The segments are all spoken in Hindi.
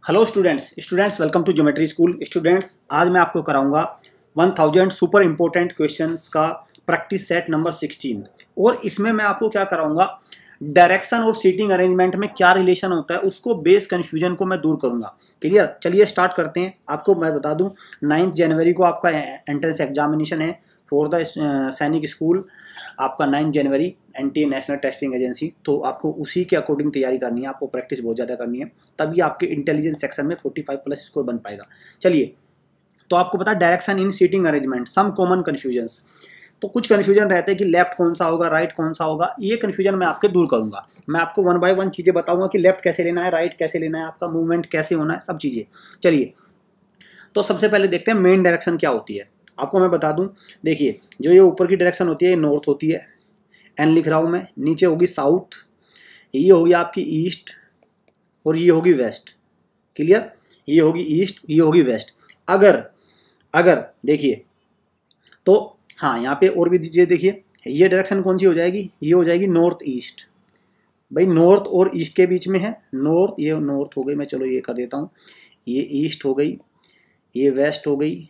Hello students welcome to geometry school. Students आज मैं आपको कराऊंगा 1000 सुपर इंपॉर्टेंट क्वेश्चंस का प्रैक्टिस सेट नंबर 16 और इसमें मैं आपको क्या कराऊंगा, डायरेक्शन और सीटिंग अरेंजमेंट में क्या रिलेशन होता है उसको बेस कन्फ्यूजन को मैं दूर करूंगा। क्लियर? चलिए स्टार्ट करते हैं। आपको मैं बता दूं 9 जनवरी को आपका एंट्रेंस एग्जामिनेशन है फॉर द सैनिक स्कूल, आपका 9 जनवरी NTA नेशनल टेस्टिंग एजेंसी। तो आपको उसी के अकॉर्डिंग तैयारी करनी है, आपको प्रैक्टिस बहुत ज़्यादा करनी है, तभी आपके इंटेलिजेंस सेक्शन में 45 प्लस स्कोर बन पाएगा। चलिए, तो आपको पता है direction in seating arrangement, some common confusions. तो कुछ कन्फ्यूजन रहते हैं कि लेफ्ट कौन सा होगा, राइट कौन सा होगा। ये कन्फ्यूजन मैं आपके दूर करूंगा। मैं आपको 1 बाय 1 चीज़ें बताऊंगा कि लेफ्ट कैसे लेना है, राइट कैसे लेना है, आपका मूवमेंट कैसे होना है, सब चीज़ें। चलिए, तो सबसे पहले देखते हैं मेन डायरेक्शन क्या होती है। आपको मैं बता दूं, देखिए जो ये ऊपर की डायरेक्शन होती है ये नॉर्थ होती है, एन लिख रहा हूँ मैं, नीचे होगी साउथ, ये होगी आपकी ईस्ट और ये होगी वेस्ट। क्लियर? ये होगी ईस्ट, ये होगी वेस्ट। अगर अगर देखिए तो हाँ, यहाँ पे और भी दीजिए, देखिए ये डायरेक्शन कौन सी हो जाएगी, ये हो जाएगी नॉर्थ ईस्ट। भाई नॉर्थ और ईस्ट के बीच में है नॉर्थ, ये नॉर्थ हो गई, मैं चलो ये कर देता हूँ, ये ईस्ट हो गई, ये वेस्ट हो गई।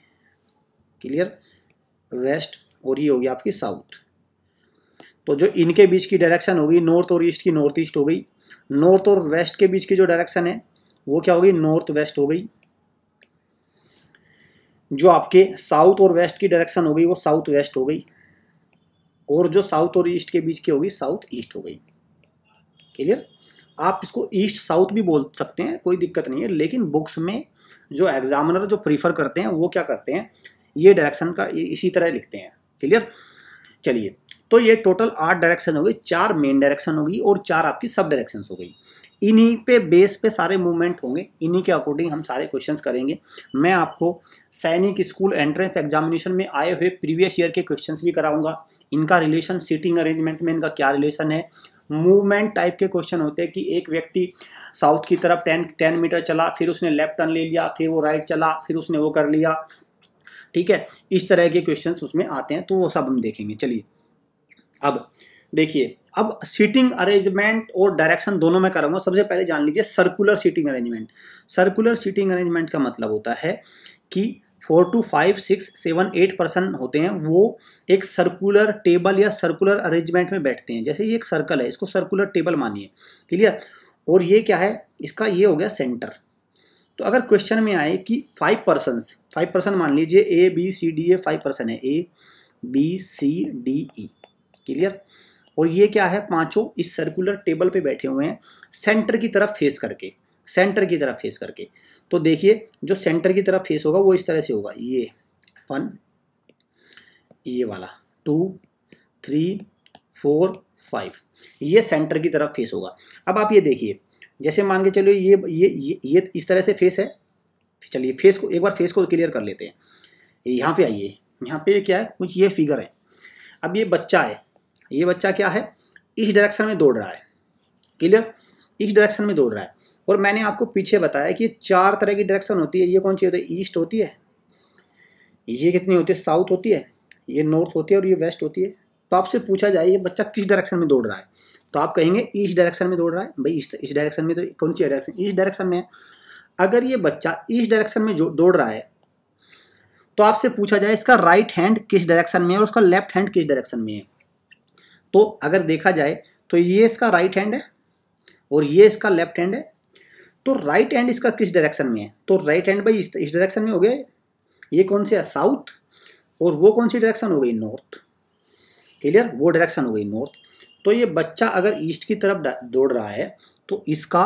क्लियर? वेस्ट, और ये होगी आपकी साउथ। तो जो इनके बीच की डायरेक्शन होगी नॉर्थ और ईस्ट की, नॉर्थ ईस्ट हो गई। नॉर्थ और वेस्ट के बीच की जो डायरेक्शन है वो क्या होगी, नॉर्थ वेस्ट हो गई। जो आपके साउथ और वेस्ट की डायरेक्शन हो गई वो साउथ वेस्ट हो गई, और जो साउथ और ईस्ट के बीच की होगी साउथ ईस्ट हो गई। क्लियर? आप इसको ईस्ट साउथ भी बोल सकते हैं, कोई दिक्कत नहीं है, लेकिन बुक्स में जो एग्जामिनर जो प्रीफर करते हैं वो क्या करते हैं, ये डायरेक्शन का इसी तरह लिखते हैं। क्लियर? चलिए, तो ये टोटल 8 डायरेक्शन हो गई, 4 मेन डायरेक्शन होगी और 4 आपकी सब डायरेक्शन हो गई। इन्हीं पे बेस पे सारे मूवमेंट होंगे, इन्हीं के अकॉर्डिंग हम सारे क्वेश्चंस करेंगे। मैं आपको सैनिक स्कूल एंट्रेंस एग्जामिनेशन में आए हुए प्रीवियस ईयर के क्वेश्चंस भी कराऊंगा। इनका रिलेशन सीटिंग अरेंजमेंट में इनका क्या रिलेशन है। मूवमेंट टाइप के क्वेश्चन होते हैं कि एक व्यक्ति साउथ की तरफ 10 मीटर चला, फिर उसने लेफ्ट टर्न ले लिया, फिर वो राइट चला, फिर उसने वो कर लिया। ठीक है, इस तरह के क्वेश्चंस उसमें आते हैं, तो वो सब हम देखेंगे। चलिए, अब देखिए, अब सीटिंग अरेंजमेंट और डायरेक्शन दोनों में करूंगा। सबसे पहले जान लीजिए circular seating arrangement. Circular seating arrangement का मतलब होता है कि 4 to 5, 6, 7, 8 पर्सन होते हैं, वो एक सर्कुलर टेबल या सर्कुलर अरेंजमेंट में बैठते हैं। जैसे ये एक सर्कल है, इसको सर्कुलर टेबल मानिए। क्लियर? और ये क्या है, इसका ये हो गया सेंटर। तो अगर क्वेश्चन में आए कि 5 पर्सन मान लीजिए, A B C D ये 5 पर्सन है, A B C D E। Clear? और ये क्या है, पांचों इस सर्कुलर टेबल पे बैठे हुए हैं सेंटर की तरफ फेस करके, सेंटर की तरफ फेस करके। तो देखिए जो सेंटर की तरफ फेस होगा वो इस तरह से होगा, ये 1, ये वाला 2, 3, 4, 5, ये सेंटर की तरफ फेस होगा। अब आप ये देखिए, जैसे मान के चलो ये इस तरह से फेस है। चलिए फेस को एक बार फेस को क्लियर कर लेते हैं। यहाँ पे आइए, यहाँ पे क्या है, कुछ ये फिगर है। अब ये बच्चा है, ये बच्चा क्या है, इस डायरेक्शन में दौड़ रहा है। क्लियर? इस डायरेक्शन में दौड़ रहा है। और मैंने आपको पीछे बताया कि 4 तरह की डायरेक्शन होती है। ये कौन सी होती है, ईस्ट होती है, ये कितनी होती है, साउथ होती है, ये नॉर्थ होती है और ये वेस्ट होती है। तो आपसे पूछा जाए ये बच्चा किस डायरेक्शन में दौड़ रहा है, तो आप कहेंगे ईस्ट डायरेक्शन में दौड़ रहा है। भाई इस डायरेक्शन में, तो कौन सी डायरेक्शन, ईस्ट डायरेक्शन में है। अगर ये बच्चा ईस्ट डायरेक्शन में जो दौड़ रहा है, तो आपसे पूछा जाए इसका राइट हैंड किस डायरेक्शन में है और उसका लेफ्ट हैंड किस डायरेक्शन में है। तो अगर देखा जाए तो ये इसका राइट हैंड है और ये इसका लेफ्ट हैंड है। तो राइट हैंड इसका किस डायरेक्शन में है, तो राइट हैंड भाई इस डायरेक्शन में हो गया। ये कौन से है, साउथ, और वो कौन सी डायरेक्शन हो गई, नॉर्थ। क्लियर? वो डायरेक्शन हो गई नॉर्थ। तो ये बच्चा अगर ईस्ट की तरफ दौड़ रहा है तो इसका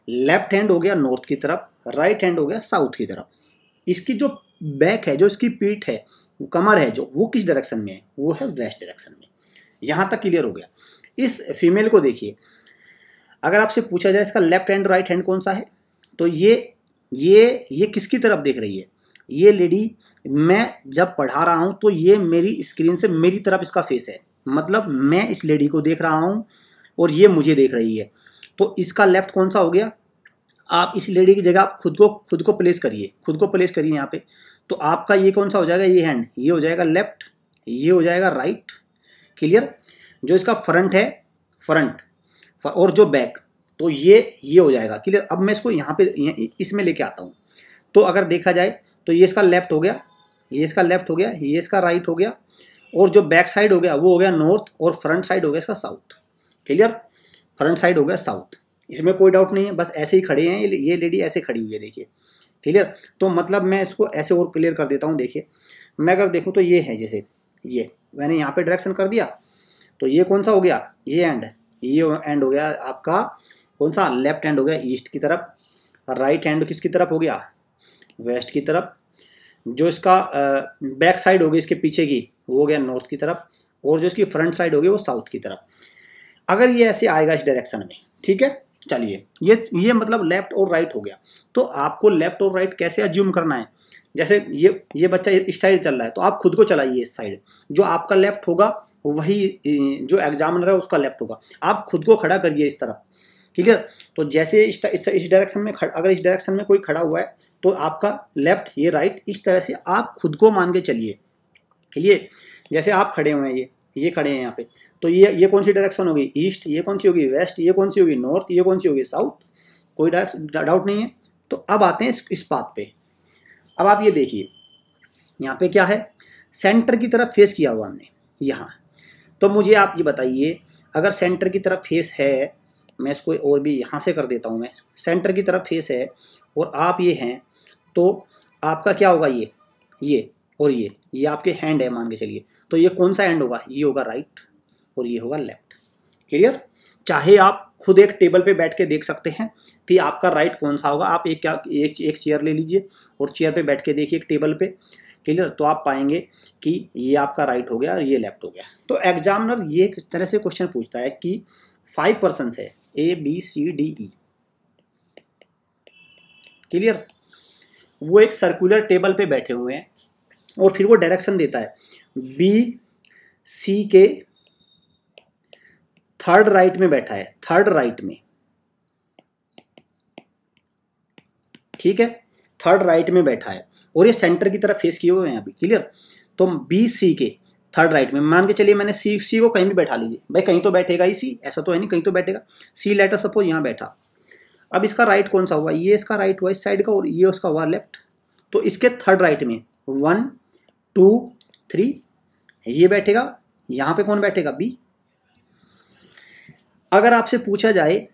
लेफ्ट हैंड हो गया नॉर्थ की तरफ, राइट हैंड हो गया साउथ की तरफ। इसकी जो बैक है, जो इसकी पीठ है, कमर है जो, वो किस डायरेक्शन में है, वो है वेस्ट डायरेक्शन में। यहां तक क्लियर हो गया। इस फीमेल को देखिए, अगर आपसे पूछा जाए इसका लेफ्ट हैंड राइट हैंड कौन सा है, तो ये किसकी तरफ देख रही है, ये लेडी, मैं जब पढ़ा रहा हूं तो ये मेरी स्क्रीन से मेरी तरफ इसका फेस है, मतलब मैं इस लेडी को देख रहा हूं और ये मुझे देख रही है। तो इसका लेफ्ट कौन सा हो गया। आप इस लेडी की जगह आप खुद को प्लेस करिए यहाँ पे। तो आपका ये कौन सा हो जाएगा, ये हैंड, ये हो जाएगा लेफ्ट, ये हो जाएगा राइट। क्लियर? जो इसका फ्रंट है, फ्रंट, और जो बैक, तो ये हो जाएगा क्लियर। अब मैं इसको यहाँ पे इसमें लेके आता हूँ। तो अगर देखा जाए तो ये इसका लेफ्ट हो गया, ये इसका लेफ्ट हो गया, ये इसका राइट हो गया, और जो बैक साइड हो गया वो हो गया नॉर्थ, और फ्रंट साइड हो गया इसका साउथ। क्लियर, फ्रंट साइड हो गया साउथ, इसमें कोई डाउट नहीं है। बस ऐसे ही खड़े हैं, ये लेडी ऐसे खड़ी हुई है, देखिए क्लियर। तो मतलब मैं इसको ऐसे और क्लियर कर देता हूँ। देखिए मैं अगर देखूँ तो ये है, जैसे ये मैंने यहाँ पे डायरेक्शन कर दिया, तो ये कौन सा हो गया, ये एंड हो गया आपका कौन सा, लेफ्ट हैंड हो गया ईस्ट की तरफ, राइट हैंड किसकी तरफ हो गया, वेस्ट की तरफ। जो इसका बैक साइड होगी इसके पीछे की वो हो गया नॉर्थ की तरफ, और जो इसकी फ्रंट साइड होगी वो साउथ की तरफ। अगर ये ऐसे आएगा इस डायरेक्शन में, ठीक है। चलिए ये मतलब लेफ्ट और राइट हो गया। तो आपको लेफ्ट और राइट कैसे अज्यूम करना है, जैसे ये बच्चा इस साइड चल रहा है तो आप खुद को चलाइए इस साइड, जो आपका लेफ्ट होगा वही जो एग्जामिनर है उसका लेफ्ट होगा। आप खुद को खड़ा करिए इस तरफ, क्लियर। तो जैसे इस डायरेक्शन में अगर इस डायरेक्शन में कोई खड़ा हुआ है तो आपका लेफ्ट, ये राइट, इस तरह से आप खुद को मान के चलिए, क्लियर। जैसे आप खड़े हुए हैं, ये खड़े हैं यहाँ पे, तो ये कौन सी डायरेक्शन होगी, ईस्ट, ये कौन सी होगी वेस्ट, ये कौन सी होगी नॉर्थ, ये कौन सी होगी साउथ, कोई डाउट नहीं है। तो अब आते हैं इस बात पे। अब आप ये देखिए यहाँ पे क्या है, सेंटर की तरफ फेस किया हुआ हमने यहाँ। तो मुझे आप ये बताइए, अगर सेंटर की तरफ फेस है, मैं इसको और भी यहाँ से कर देता हूँ, मैं सेंटर की तरफ फेस है और आप ये हैं, तो आपका क्या होगा, ये और ये आपके हैंड है मान के चलिए। तो ये कौन सा हैंड होगा, ये होगा राइट और ये होगा लेफ्ट, क्लियर। चाहे आप खुद एक टेबल पे बैठ के देख सकते हैं कि आपका राइट कौन सा होगा। आप एक चेयर ले लीजिए और चेयर पे बैठ के देखिए एक टेबल पे, क्लियर। तो आप पाएंगे कि ये आपका राइट हो गया और ये लेफ्ट हो गया। तो एग्जामिनर ये किस तरह से क्वेश्चन पूछता है कि 5 पर्सन्स है ABCDE, क्लियर। वो एक सर्कुलर टेबल पे बैठे हुए हैं और फिर वो डायरेक्शन देता है BC के थर्ड राइट में बैठा है, थर्ड राइट में, ठीक है, थर्ड राइट में बैठा है और ये सेंटर की तरफ फेस किए हुए हैं अभी, क्लियर। तो BC के थर्ड राइट में, मान के चलिए मैंने C को कहीं भी बैठा लीजिए, भाई कहीं तो बैठेगा ही C, ऐसा तो है नहीं, कहीं तो बैठेगा C। लेटर सपोज यहाँ बैठा। अब इसका राइट कौन सा हुआ, ये इसका राइट हुआ इस साइड का और ये उसका हुआ लेफ्ट। तो इसके थर्ड राइट में 1 2 3 ये बैठेगा, यहाँ पे कौन बैठेगा, B। अगर आपसे पूछा जाए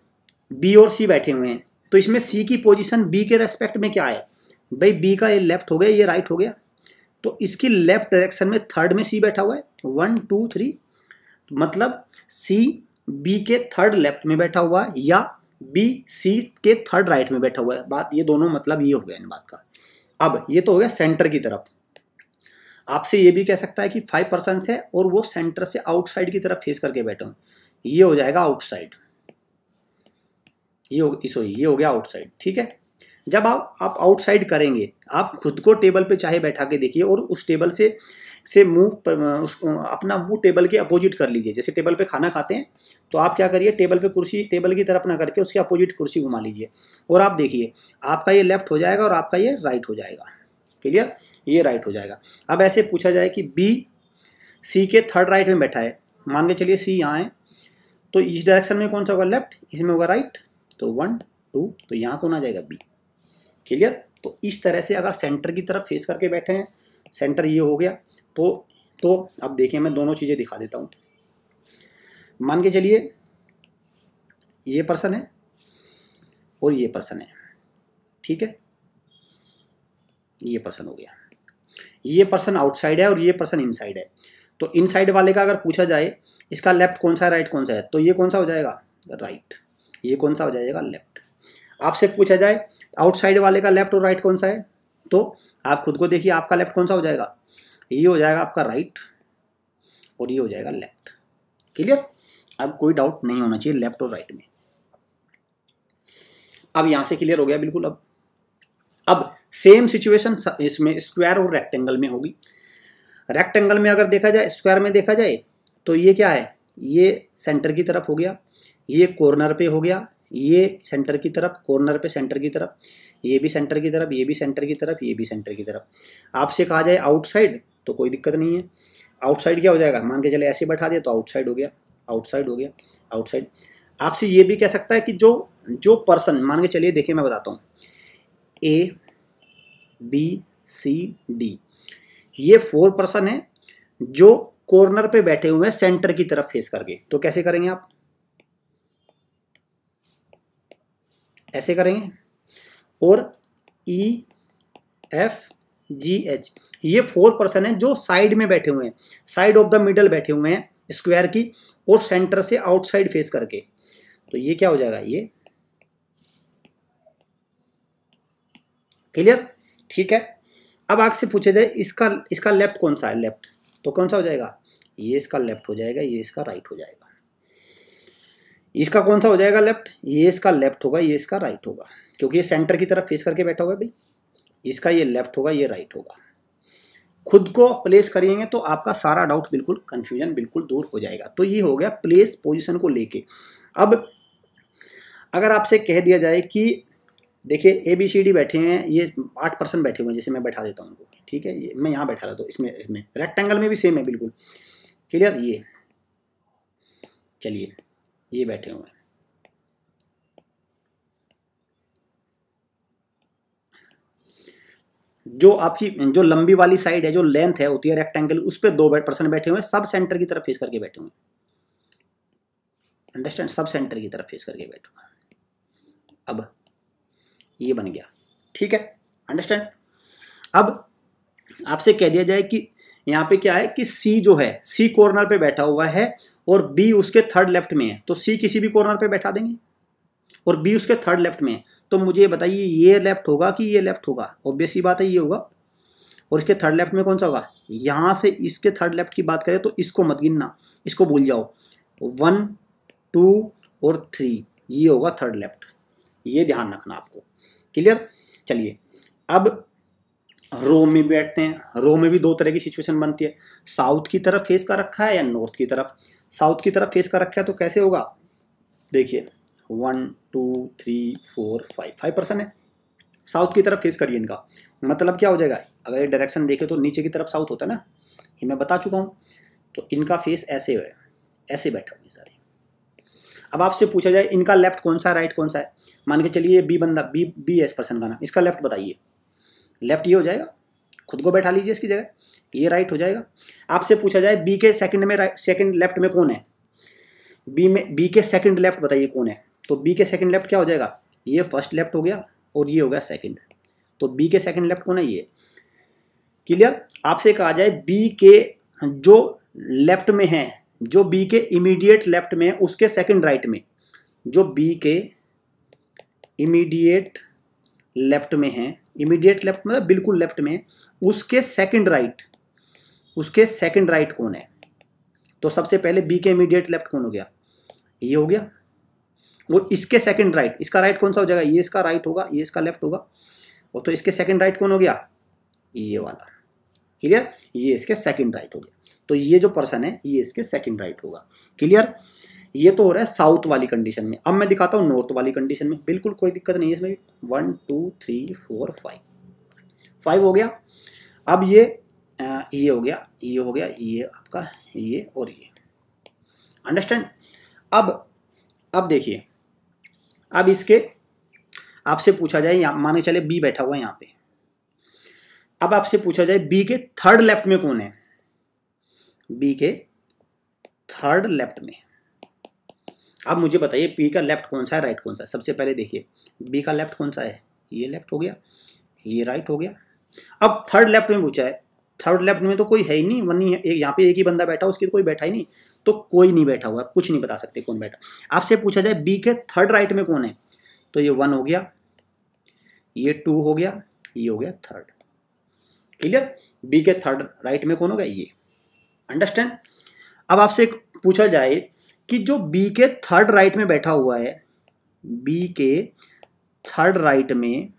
B और C बैठे हुए हैं तो इसमें C की पोजीशन B के रेस्पेक्ट में क्या है, भाई B का ये लेफ्ट हो गया, ये राइट हो गया। तो इसकी लेफ्ट डायरेक्शन में थर्ड में C बैठा हुआ है, 1 2 3, मतलब C B के थर्ड लेफ्ट में बैठा हुआ है या B C के थर्ड राइट में बैठा हुआ है। बात ये दोनों मतलब ये हो गया इन बात का। अब ये तो हो गया सेंटर की तरफ। आपसे ये भी कह सकता है कि 5 पर्सन्स है और वो सेंटर से आउटसाइड की तरफ फेस करके बैठे हो, ये हो जाएगा आउटसाइड, ये हो गया आउटसाइड, ठीक है। जब आप आउटसाइड करेंगे, आप खुद को टेबल पे चाहे बैठा के देखिए और उस टेबल से मूव अपना मुंह टेबल के अपोजिट कर लीजिए। जैसे टेबल पे खाना खाते हैं तो आप क्या करिए, टेबल पे कुर्सी टेबल की तरफ ना करके उसके अपोजिट कुर्सी घुमा लीजिए और आप देखिए आपका ये लेफ्ट हो जाएगा और आपका ये राइट हो जाएगा, क्लियर, ये राइट हो जाएगा। अब ऐसे पूछा जाए कि BC के थर्ड राइट में बैठा है, मान के चलिए C यहाँ है, तो इस डायरेक्शन में कौन सा होगा, लेफ्ट, इसमें होगा राइट। तो 1 2, तो यहाँ कौन आ जाएगा, B, क्लियर। तो इस तरह से अगर सेंटर की तरफ फेस करके बैठे हैं, सेंटर ये हो गया, तो अब देखिए मैं दोनों चीज़ें दिखा देता हूँ। मान के चलिए ये पर्सन है और ये पर्सन है, ठीक है, ये पर्सन हो गया, ये पर्सन आउटसाइड है और ये पर्सन इनसाइड है। तो इनसाइड वाले का अगर पूछा जाए इसका लेफ्ट कौन सा है, राइट कौन सा है, तो ये कौन सा हो जाएगा, राइट, ये कौन सा हो जाएगा, लेफ्ट। आपसे पूछा जाए आउटसाइड वाले का लेफ्ट और राइट कौन सा है, तो आप खुद को देखिए आपका लेफ्ट कौन सा हो जाएगा, ये हो जाएगा आपका राइट और ये हो जाएगा लेफ्ट, क्लियर। अब कोई डाउट नहीं होना चाहिए लेफ्ट और राइट में। अब यहां से क्लियर हो गया बिल्कुल। अब सेम सिचुएशन इसमें स्क्वायर और रेक्टेंगल में होगी। रेक्टेंगल में अगर देखा जाए, स्क्वायर में देखा जाए तो ये क्या है, ये सेंटर की तरफ हो गया, ये कॉर्नर पे हो गया, ये सेंटर की तरफ, कॉर्नर पे सेंटर की तरफ, ये भी सेंटर की तरफ, ये भी सेंटर की तरफ, ये भी सेंटर की तरफ। आपसे कहा जाए आउटसाइड तो कोई दिक्कत नहीं है। आउटसाइड क्या हो जाएगा, मान के चले ऐसे बैठा दिया तो आउटसाइड हो गया, आउटसाइड हो गया, आउटसाइड। आपसे ये भी कह सकता है कि जो जो पर्सन मान के चलिए, देखिए मैं बताता हूँ, A B C D, ये 4 पर्सन है जो कॉर्नर पे बैठे हुए हैं सेंटर की तरफ फेस करके। तो कैसे करेंगे आप, ऐसे करेंगे। और E F G H, ये 4 पर्सन हैं जो साइड में बैठे हुए हैं, साइड ऑफ द मिडल बैठे हुए हैं स्क्वायर की, और सेंटर से आउटसाइड फेस करके। तो ये क्या हो जाएगा, ये क्लियर, ठीक है। अब आपसे पूछा जाए इसका लेफ्ट कौन सा है, लेफ्ट, तो कौन सा हो जाएगा, ये इसका लेफ्ट हो जाएगा, ये इसका राइट हो जाएगा। इसका कौन सा हो जाएगा लेफ्ट, ये इसका लेफ्ट होगा, ये इसका राइट होगा, क्योंकि ये सेंटर की तरफ फेस करके बैठा हुआ है भाई। इसका ये लेफ्ट होगा, ये राइट होगा। खुद को प्लेस करेंगे तो आपका सारा डाउट बिल्कुल, कंफ्यूजन बिल्कुल दूर हो जाएगा। तो ये हो गया प्लेस पोजीशन को लेके। अब अगर आपसे कह दिया जाए कि देखिए ABCD बैठे हैं, ये 8 पर्सन बैठे हुए हैं, जैसे मैं बैठा देता हूँ उनको, ठीक है, ये मैं यहाँ बैठा रहा, तो इसमें रेक्टेंगल में भी सेम है बिल्कुल क्लियर। ये चलिए, ये बैठे हुए हैं, जो आपकी जो लंबी वाली साइड है, जो लेंथ है होती है रेक्टेंगल, उस पर 2 पर्सन बैठे हुए हैं, सब सेंटर की तरफ फेस करके बैठे हुए हैं, अंडरस्टैंड, सब सेंटर की तरफ फेस करके बैठे हुए हैं। अब ये बन गया, ठीक है, अंडरस्टैंड। अब आपसे कह दिया जाए कि यहाँ पे क्या है कि C जो है, C कॉर्नर पे बैठा हुआ है और B उसके थर्ड लेफ्ट में है, तो C किसी भी कॉर्नर पे बैठा देंगे और B उसके थर्ड लेफ्ट में है। तो मुझे बताइए ये लेफ्ट होगा कि ये लेफ्ट होगा, ऑब्वियस सी बात है ये होगा। और इसके थर्ड लेफ्ट में कौन सा होगा, यहाँ से इसके थर्ड लेफ्ट की बात करें तो इसको मत गिनना, इसको भूल जाओ, 1 2 और 3, ये होगा थर्ड लेफ्ट, ये ध्यान रखना आपको, क्लियर। चलिए अब रो में बैठते हैं। रो में भी 2 तरह की सिचुएशन बनती है, साउथ की तरफ फेस का रखा है या नॉर्थ की तरफ। साउथ की तरफ फेस का रखा है तो कैसे होगा, देखिए 1 2 3 4 5 पर्सन है, साउथ की तरफ फेस करिए इनका, मतलब क्या हो जाएगा, अगर ये डायरेक्शन देखे तो नीचे की तरफ साउथ होता है ना, ये मैं बता चुका हूँ। तो इनका फेस ऐसे है, ऐसे बैठा हुए सारे। अब आपसे पूछा जाए इनका लेफ्ट कौन सा है, राइट कौन सा है, मान के चलिए बी बंदा, बी एस पर्सन का नाम, इसका लेफ्ट बताइए, लेफ्ट ये हो जाएगा, खुद को बैठा लीजिए इसकी जगह, ये राइट हो जाएगा। आपसे पूछा जाए बी के सेकंड में सेकंड लेफ्ट में कौन है, बी के सेकंड लेफ्ट बताइए कौन है, तो बी के सेकंड लेफ्ट क्या हो जाएगा, ये फर्स्ट लेफ्ट हो गया और ये हो गया सेकंड, तो बी के सेकंड लेफ्ट कौन है, ये क्लियर। आपसे कहा जाए बी के जो लेफ्ट में है, जो बी के इमीडिएट लेफ्ट में है उसके सेकंड राइट में, जो बी के इमीडिएट लेफ्ट में है, इमीडिएट लेफ्ट मतलब बिल्कुल लेफ्ट में, उसके सेकंड राइट, उसके सेकंड राइट कौन है। तो सबसे पहले बी के इमीडिएट लेफ्ट कौन हो गया, ये हो गया, और इसके सेकंड राइट, इसका राइट कौन सा हो जाएगा, ये इसका राइट होगा, ये इसका लेफ्ट होगा, और तो इसके सेकंड राइट कौन हो गया, ये वाला, क्लियर, ये इसके सेकंड राइट हो गया। तो ये जो पर्सन है ये इसके सेकंड राइट होगा, क्लियर। ये तो हो रहा है साउथ वाली कंडीशन में। अब मैं दिखाता हूँ नॉर्थ वाली कंडीशन में, बिल्कुल कोई दिक्कत नहीं है इसमें भी। 1 2 3 4 5 हो गया। अब ये हो गया, ये हो गया, ये आपका ये और ये, अंडरस्टैंड। अब देखिए, अब इसके आपसे पूछा जाए, मान के चले बी बैठा हुआ है यहाँ पे, अब आपसे पूछा जाए बी के थर्ड लेफ्ट में कौन है, बी के थर्ड लेफ्ट में। अब मुझे बताइए बी का लेफ्ट कौन सा है, राइट कौन सा है। सबसे पहले देखिए बी का लेफ्ट कौन सा है, ये लेफ्ट हो गया, ये राइट हो गया। अब थर्ड लेफ्ट में पूछा है, थर्ड लेफ्ट में तो कोई है ही नहीं, वन ही है, यहाँ पे एक ही बंदा बैठा, उसके कोई बैठा ही नहीं, तो कोई नहीं बैठा हुआ, कुछ नहीं बता सकते कौन बैठा। आपसे पूछा जाए बी के थर्ड राइट में कौन है, तो ये 1 हो गया, ये 2 हो गया, ये हो गया थर्ड, क्लियर। बी के थर्ड राइट में कौन होगा, ये, अंडरस्टैंड। अब आपसे पूछा जाए कि जो बी के थर्ड राइट में बैठा हुआ है, बी के थर्ड राइट में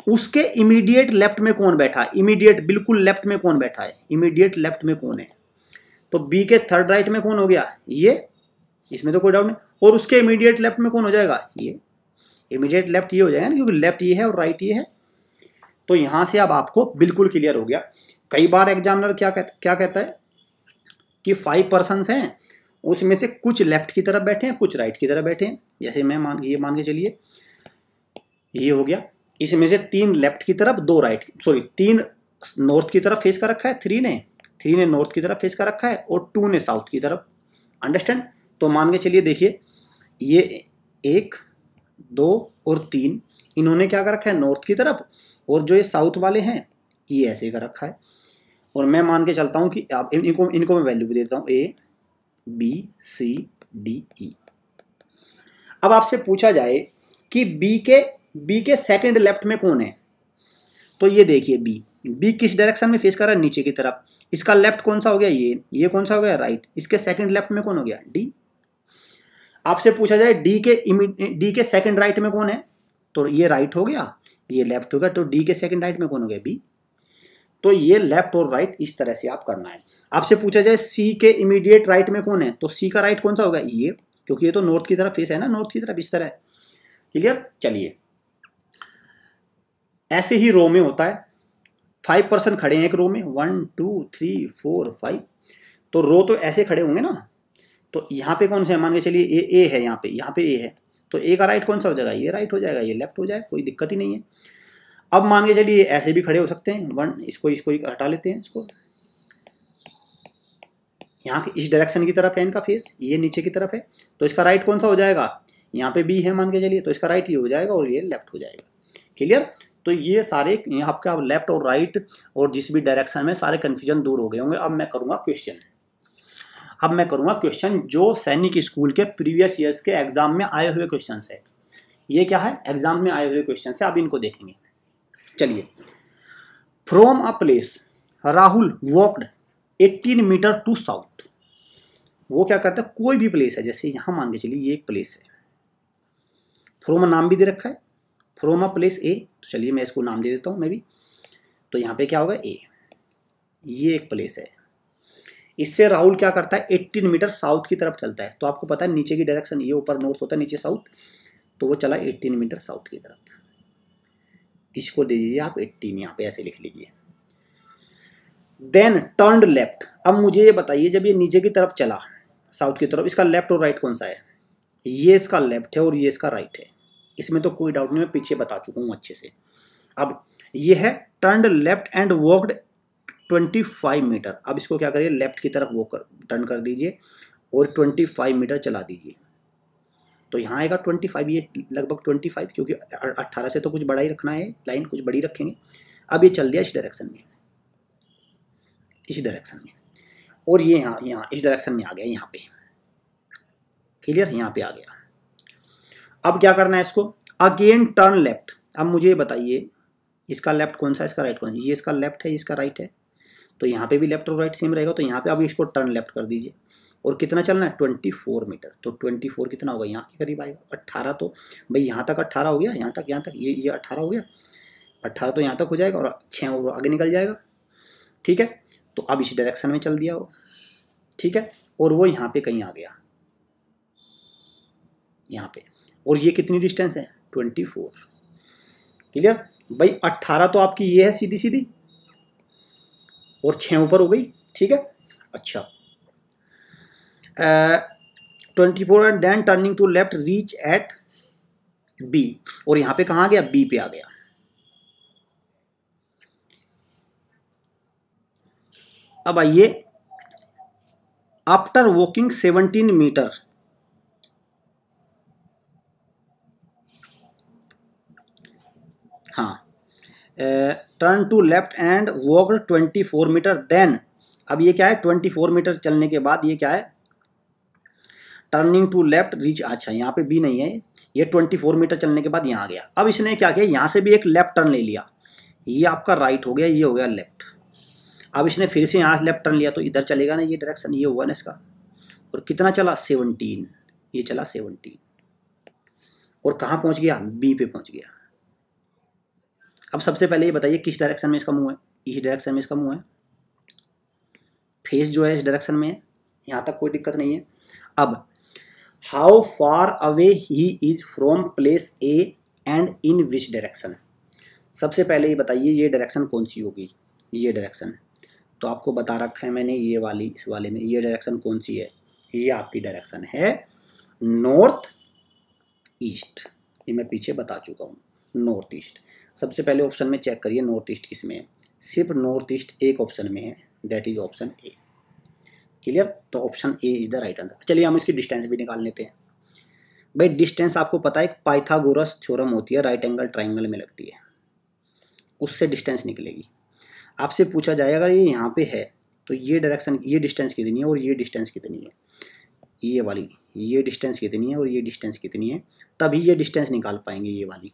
उसके इमीडिएट लेफ्ट में कौन बैठा है, इमीडिएट बिल्कुल लेफ्ट में कौन बैठा है, इमीडिएट लेफ्ट में कौन है। तो बी के थर्ड राइट में कौन हो गया, ये, इसमें तो कोई डाउट नहीं। और उसके इमीडिएट लेफ्ट में कौन हो जाएगा, ये, इमीडिएट लेफ्ट ये हो जाएगा ना, क्योंकि लेफ्ट ये है और राइट ये है। तो यहां से अब आपको बिल्कुल क्लियर हो गया। कई बार एग्जामिनर क्या कहता है कि 5 पर्सन्स हैं उसमें से कुछ लेफ्ट की तरफ बैठे हैं, कुछ राइट की तरफ बैठे हैं। जैसे मैं ये मान के चलिए ये हो गया, इसमें से 3 लेफ्ट की तरफ, 2 राइट, सॉरी 3 नॉर्थ की तरफ फेस कर रखा है, 3 ने नॉर्थ की तरफ फेस कर रखा है और 2 ने साउथ की तरफ। अंडरस्टैंड? तो मान के चलिए देखिए ये 1 2 और 3 इन्होंने क्या कर रखा है नॉर्थ की तरफ, और जो ये साउथ वाले हैं ये ऐसे कर रखा है। और मैं मान के चलता हूँ कि आप इनको मैं वैल्यू भी देता हूँ A B C D E। अब आपसे पूछा जाए कि B के सेकंड लेफ्ट में कौन है, तो ये देखिए B किस डायरेक्शन में फेस कर रहा है, नीचे की तरफ। इसका लेफ्ट कौन सा हो गया, ये कौन सा हो गया, राइट। इसके सेकंड लेफ्ट में कौन हो गया, D। आपसे पूछा जाए D के सेकंड राइट में कौन है, तो ये राइट हो गया, ये लेफ्ट हो गया, तो D के सेकंड राइट में कौन हो गया, B। तो ये लेफ्ट और राइट इस तरह से आप करना है। आपसे पूछा जाए C के इमीडिएट राइट में कौन है, तो C का राइट कौन सा होगा, ये, क्योंकि ये तो नॉर्थ की तरफ फेस है ना, नॉर्थ की तरफ इस तरह। क्लियर? चलिए ऐसे ही रो में होता है, 5 पर्सन खड़े हैं एक रो में, 1 2 3 4 5, तो रो तो ऐसे खड़े होंगे ना। तो यहाँ पे कौन से है, मान के चलिए ए है, यहाँ पे ए है, तो ए का राइट कौन सा हो जाएगा, ये राइट हो जाएगा, ये लेफ्ट हो जाएगा, कोई दिक्कत ही नहीं है। अब मान के चलिए ऐसे भी खड़े हो सकते हैं, इसको हटा लेते हैं, इसको यहाँ के इस डायरेक्शन की तरफ है इनका फेस, ये नीचे की तरफ है, तो इसका राइट कौन सा हो जाएगा, यहाँ पे बी है मान के चलिए, तो इसका राइट ये हो जाएगा और ये लेफ्ट हो जाएगा। क्लियर? तो ये सारे आपका लेफ्ट और राइट और जिस भी डायरेक्शन में सारे कन्फ्यूजन दूर हो गए होंगे। अब मैं करूँगा क्वेश्चन जो सैनिक स्कूल के प्रीवियस ईयर्स के एग्जाम में आए हुए क्वेश्चन है। ये क्या है, एग्जाम में आए हुए क्वेश्चन है, अब इनको देखेंगे। चलिए, from a place Rahul walked 18 metre to south. वो क्या करता है, कोई भी प्लेस है, जैसे यहां मान के चलिए ये एक प्लेस है, फ्रॉम नाम भी दे रखा है, फ्रॉम अ प्लेस ए, तो चलिए मैं इसको नाम दे देता हूं मैं भी। तो यहाँ पे क्या होगा, ए, ये एक प्लेस है। इससे राहुल क्या करता है, 18 मीटर साउथ की तरफ चलता है। तो आपको पता है नीचे की डायरेक्शन ये ऊपर नॉर्थ होता है, नीचे साउथ, तो वो चला 18 मीटर साउथ की तरफ। इसको दे दीजिए आप 18, यहाँ पे ऐसे लिख लीजिए। Then turned left. अब मुझे ये बताइए, जब ये नीचे की तरफ चला साउथ की तरफ, इसका लेफ्ट और राइट कौन सा है, ये इसका लेफ्ट है और ये इसका राइट है, इसमें तो कोई डाउट नहीं, मैं पीछे बता चुका हूँ अच्छे से। अब ये है turned left and walked 25 metre. अब इसको क्या करिए, लेफ्ट की तरफ टर्न कर दीजिए और 25 मीटर चला दीजिए, तो यहाँ आएगा 25, ये लगभग 25, क्योंकि 18 से तो कुछ बड़ा ही रखना है, लाइन कुछ बड़ी रखेंगे। अब ये चल दिया इस डायरेक्शन में, और ये यहाँ इस डायरेक्शन में आ गया, यहाँ पे। क्लियर? यहाँ पे आ गया। अब क्या करना है इसको, अगेन टर्न लेफ्ट। अब मुझे बताइए इसका लेफ्ट कौन सा है, इसका राइट कौन सा, ये इसका लेफ्ट है, इसका राइट है, तो यहाँ पे भी लेफ्ट और राइट सेम रहेगा। तो यहाँ पे अब इसको टर्न लेफ्ट कर दीजिए, और कितना चलना है, 24 मीटर। तो 24 कितना होगा, यहाँ के करीब आएगा। 18 तो भाई यहाँ तक 18 हो गया, यहाँ तक ये 18 हो गया, 18 तो यहाँ तक हो जाएगा, और 6 और आगे निकल जाएगा। ठीक है, तो अब इस डायरेक्शन में चल दिया वो, ठीक है, और वो यहाँ पे कहीं आ गया, यहाँ पे, और ये कितनी डिस्टेंस है, 24। क्लियर? भाई 18 तो आपकी ये है सीधी सीधी, और 6 ऊपर हो गई। ठीक है, अच्छा, 24 and then turning to left reach at B, और यहाँ पे कहाँ आ गया, बी पे आ गया। अब आइए, आफ्टर वॉकिंग 17 मीटर, हाँ, turn to left and walk 24 metre then. अब ये क्या है, 24 मीटर चलने के बाद ये क्या है, टर्निंग टू लेफ्ट रीच, अच्छा यहाँ पे भी नहीं है, ये 24 मीटर चलने के बाद यहाँ आ गया। अब इसने क्या किया, यहाँ से भी एक लेफ्ट टर्न ले लिया, ये आपका राइट हो गया, ये हो गया लेफ्ट। अब इसने फिर से यहाँ लेफ्ट टर्न लिया, तो इधर चलेगा ना ये डायरेक्शन, ये हुआ ना इसका, और कितना चला, 17, ये चला 17, और कहाँ पहुँच गया, बी पे पहुँच गया। अब सबसे पहले ये बताइए किस डायरेक्शन में इसका मुंह है, इस डायरेक्शन में इसका मुंह है, फेस जो है इस डायरेक्शन में है, यहाँ तक कोई दिक्कत नहीं है। अब how far away he is from place A and in which direction. सबसे पहले ये बताइए ये डायरेक्शन कौन सी होगी, ये डायरेक्शन तो आपको बता रखा है मैंने, ये वाली, इस वाले में ये डायरेक्शन कौन सी है, ये आपकी डायरेक्शन है नॉर्थ ईस्ट, ये मैं पीछे बता चुका हूँ, नॉर्थ ईस्ट। सबसे पहले ऑप्शन में चेक करिए नॉर्थ ईस्ट किस में है, सिर्फ नॉर्थ ईस्ट एक ऑप्शन में है, that is option A. Clear, तो option A is the right answer. चलिए हम इसकी डिस्टेंस भी निकाल लेते हैं। भाई डिस्टेंस आपको पता है पाइथागोरस थ्योरम होती है, राइट एंगल ट्राइंगल में लगती है, उससे डिस्टेंस निकलेगी। आपसे पूछा जाएगा अगर ये यहाँ पे है तो ये डायरेक्शन, ये डिस्टेंस कितनी है और ये डिस्टेंस कितनी है, ये वाली, ये डिस्टेंस कितनी है और ये डिस्टेंस कितनी है, तभी ये डिस्टेंस निकाल पाएंगे ये वाली।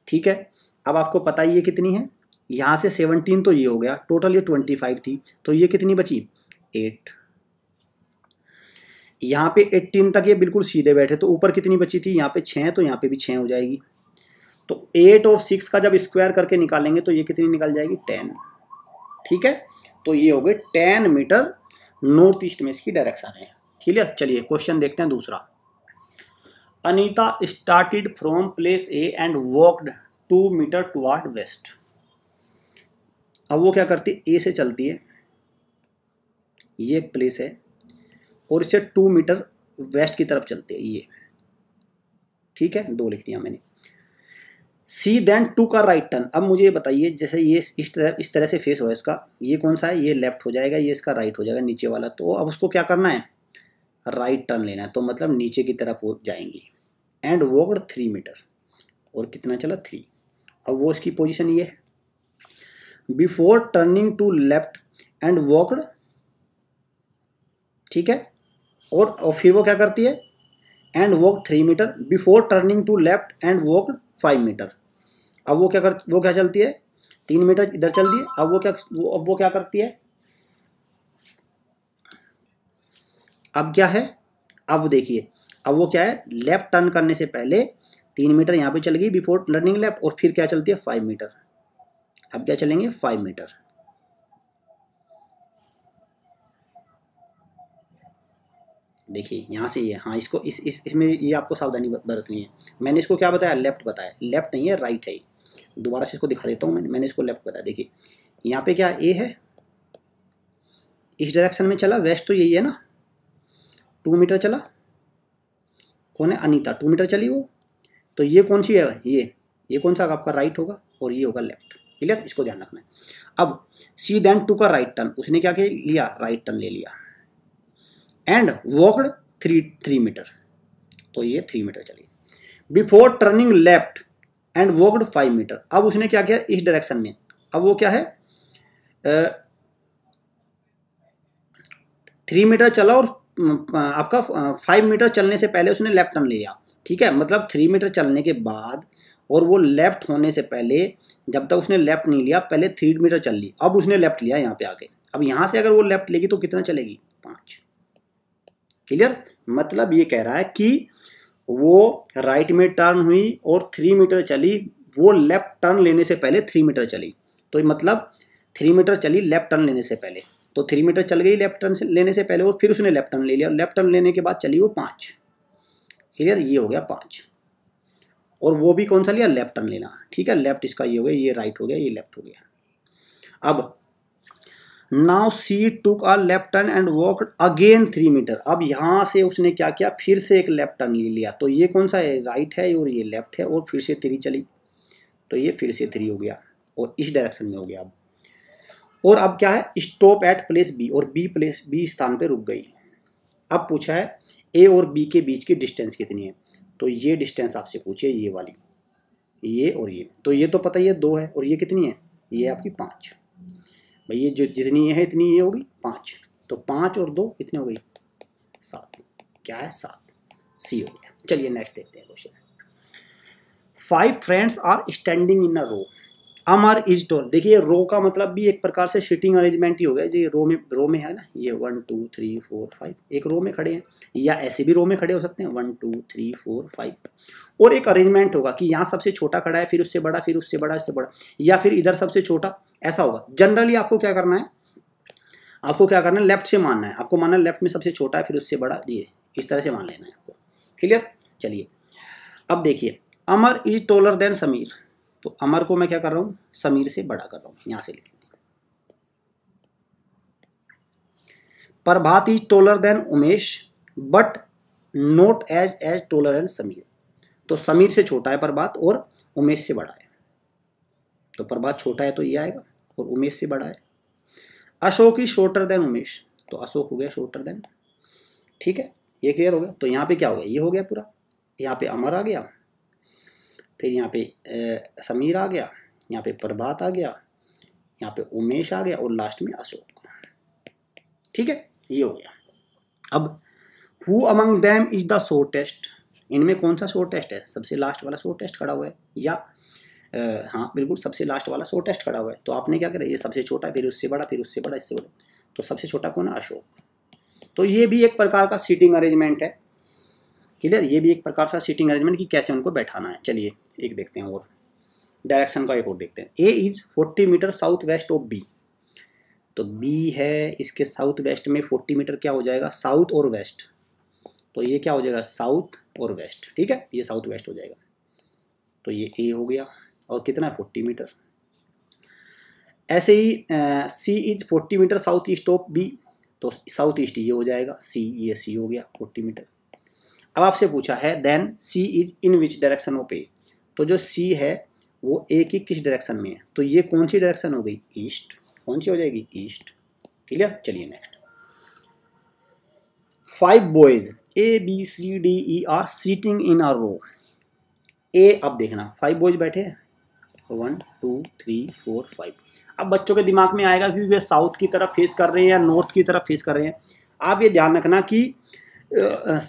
ठीक है, अब आपको पता है ये कितनी है, यहाँ से 17 तो ये हो गया, टोटल ये 25 थी, तो ये कितनी बची 8। यहाँ पे 18 तक ये बिल्कुल सीधे बैठे, तो ऊपर कितनी बची थी, यहाँ पे 6, तो यहाँ पे भी 6 हो जाएगी। तो 8 और 6 का जब स्क्वायर करके निकालेंगे तो ये कितनी निकल जाएगी 10। ठीक है, तो ये हो गए 10 मीटर नॉर्थ ईस्ट में इसकी डायरेक्शन है। क्लियर, चलिए क्वेश्चन देखते हैं दूसरा। Anita started from place A and walked 2 metre toward west. अब वो क्या करती है, ए से चलती है, ये एक प्लेस है, और इसे 2 मीटर वेस्ट की तरफ चलते हैं ये। ठीक है, 2 लिख दिया मैंने। सी देन टू का राइट टर्न। अब मुझे ये बताइए, जैसे ये इस तरह से फेस हो इसका, ये कौन सा है, ये लेफ्ट हो जाएगा, ये इसका राइट हो जाएगा नीचे वाला। तो अब उसको क्या करना है, राइट टर्न लेना है, तो मतलब नीचे की तरफ वो जाएंगी। एंड वॉकड 3 मीटर, और कितना चला 3। अब वो इसकी पोजीशन ये है, before turning to left and walked. ठीक है, और फिर वो क्या करती है, and walk 3 metre before turning to left and walk 5 metre. अब वो क्या चलती है, 3 मीटर इधर चल दी। अब वो क्या करती है, अब क्या है, अब देखिए, अब वो क्या है, लेफ्ट टर्न करने से पहले 3 मीटर यहाँ पे चल गई बिफोर टर्निंग लेफ्ट, और फिर क्या चलती है 5 मीटर। अब क्या चलेंगे 5 मीटर। देखिए यहाँ से ये, हाँ इसको इसमें ये आपको सावधानी बरतनी है। मैंने इसको क्या बताया, लेफ्ट बताया, लेफ्ट नहीं है राइट है। दोबारा से इसको दिखा देता हूँ, मैंने इसको लेफ्ट बताया। देखिए यहाँ पे क्या ए है, इस डायरेक्शन में चला, वेस्ट तो यही है ना, 2 मीटर चला। कौन है, अनीता 2 मीटर चली वो, तो ये कौन सी है, ये कौन सा आपका राइट होगा और ये होगा लेफ्ट। क्लियर, इसको ध्यान रखना है। अब सी देन टू का राइट टर्न, उसने क्या लिया, राइट टर्न ले लिया, एंड वॉकड 3 मीटर, तो ये 3 मीटर चली। Before turning left and walked 5 metre. अब उसने क्या किया इस डायरेक्शन में, अब वो क्या है 3 मीटर चला, और आपका 5 मीटर चलने से पहले उसने लेफ्ट टर्न लिया। ठीक है, मतलब 3 मीटर चलने के बाद, और वो लेफ्ट होने से पहले, जब तक उसने लेफ्ट नहीं लिया, पहले 3 मीटर चल ली, अब उसने लेफ्ट लिया यहाँ पे आके। अब यहाँ से अगर वो लेफ्ट लेगी तो कितना चलेगी 5। क्लियर, मतलब ये कह रहा है कि वो राइट में टर्न हुई और 3 मीटर चली, वो लेफ्ट टर्न लेने से पहले 3 मीटर चली, तो मतलब 3 मीटर चली लेफ्ट टर्न लेने से पहले, तो 3 मीटर चल गई लेफ्ट टर्न लेने से पहले, और फिर उसने लेफ्ट टर्न ले लिया, लेफ्ट टर्न लेने के बाद चली वो 5। क्लियर, ये हो गया 5, और वो भी कौन सा लिया, लेफ्ट टर्न लेना। ठीक है, लेफ्ट इसका ये हो गया, ये राइट हो गया, ये लेफ्ट हो गया। अब now she took a left turn and walked again 3 metre. अब यहाँ से उसने क्या किया, फिर से एक लेफ्ट टर्न ले लिया, तो ये कौन सा है, राइट है, और ये लेफ्ट है, और फिर से 3 चली, तो ये फिर से 3 हो गया, और इस डायरेक्शन में हो गया। अब और अब क्या है, स्टॉप एट प्लेस बी, और बी स्थान पे रुक गई। अब पूछा है ए और बी के बीच की डिस्टेंस कितनी है, तो ये डिस्टेंस आपसे पूछे, ये वाली, ये और ये, तो ये तो पता ही है 2 है, और ये कितनी है, ये आपकी 5। भाई ये जो जितनी ये है इतनी ये होगी 5, तो 5 और 2 कितनी हो गई 7। क्या है 7, सी हो गया। चलिए नेक्स्ट देखते हैं question. 5 friends are standing in a row, Amar is tall. देखिए रो का मतलब भी एक प्रकार से सिटिंग अरेंजमेंट ही हो गया, ये रो में है ना, ये 1 2 3 4 5 एक रो में खड़े हैं, या ऐसे भी रो में खड़े हो सकते हैं 1 2 3 4 5, और एक अरेंजमेंट होगा कि यहाँ सबसे छोटा खड़ा है, फिर उससे बड़ा, फिर उससे बड़ा, इससे बड़ा, या फिर इधर सबसे छोटा, ऐसा होगा। जनरली आपको क्या करना है, लेफ्ट से मानना है, आपको मानना है लेफ्ट में सबसे छोटा है, फिर उससे बड़ा, ये इस तरह से मान लेना है आपको। क्लियर, चलिए अब देखिए, अमर इज टॉलर देन समीर, तो अमर को मैं क्या कर रहा हूँ, समीर से बड़ा कर रहा हूँ, यहाँ से लिख। Prabhat is taller than Umesh but not as taller and Sameer. तो समीर से छोटा है प्रभात और उमेश से बड़ा है, तो प्रभात छोटा है तो ये आएगा और उमेश से बड़ा है। Ashok is shorter than Umesh, तो अशोक हो गया शॉर्टर देन। ठीक है, ये क्लियर हो गया। तो यहाँ पे क्या हो गया, ये हो गया पूरा। यहाँ पे अमर आ गया, फिर यहाँ पे समीर आ गया, यहाँ पे प्रभात आ गया, यहाँ पे उमेश आ गया और लास्ट में अशोक। ठीक है, ये हो गया। अब who among them is the shortest, इनमें कौन सा शॉर्टेस्ट है, सबसे लास्ट वाला शॉर्टेस्ट खड़ा हुआ है या हाँ बिल्कुल सबसे लास्ट वाला शॉर्टेस्ट खड़ा हुआ है। तो आपने क्या करा, ये सबसे छोटा फिर उससे बड़ा फिर उससे बड़ा इससे बड़ा, तो सबसे छोटा कौन है, अशोक। तो ये भी एक प्रकार का सीटिंग अरेंजमेंट है। क्लियर, ये भी एक प्रकार का सीटिंग अरेंजमेंट कि कैसे उनको बैठाना है। चलिए एक देखते हैं और डायरेक्शन का एक और देखते हैं। A is 40 metre south west of B, तो बी है, इसके साउथ वेस्ट में 40 मीटर क्या हो जाएगा, साउथ और वेस्ट, तो ये क्या हो जाएगा, साउथ और वेस्ट। ठीक है, ये साउथ वेस्ट हो जाएगा। तो ये ए हो गया और कितना है 40 मीटर। ऐसे ही C is 40 metre south east of B, तो साउथ ईस्ट ये हो जाएगा सी, ये सी हो गया 40 मीटर। अब आपसे पूछा है then C is in which direction of A, तो जो सी है वो ए की किस डायरेक्शन में है, तो ये कौन सी डायरेक्शन हो गई, ईस्ट। कौन सी हो जाएगी, ईस्ट। क्लियर, चलिए next. 5 boys A B C D E are seating in a row. A, अब देखना 5 बॉयज बैठे हैं, 1 2 3 4 5। अब बच्चों के दिमाग में आएगा कि वे साउथ की तरफ फेस कर रहे हैं या नॉर्थ की तरफ फेस कर रहे हैं। आप ये ध्यान रखना कि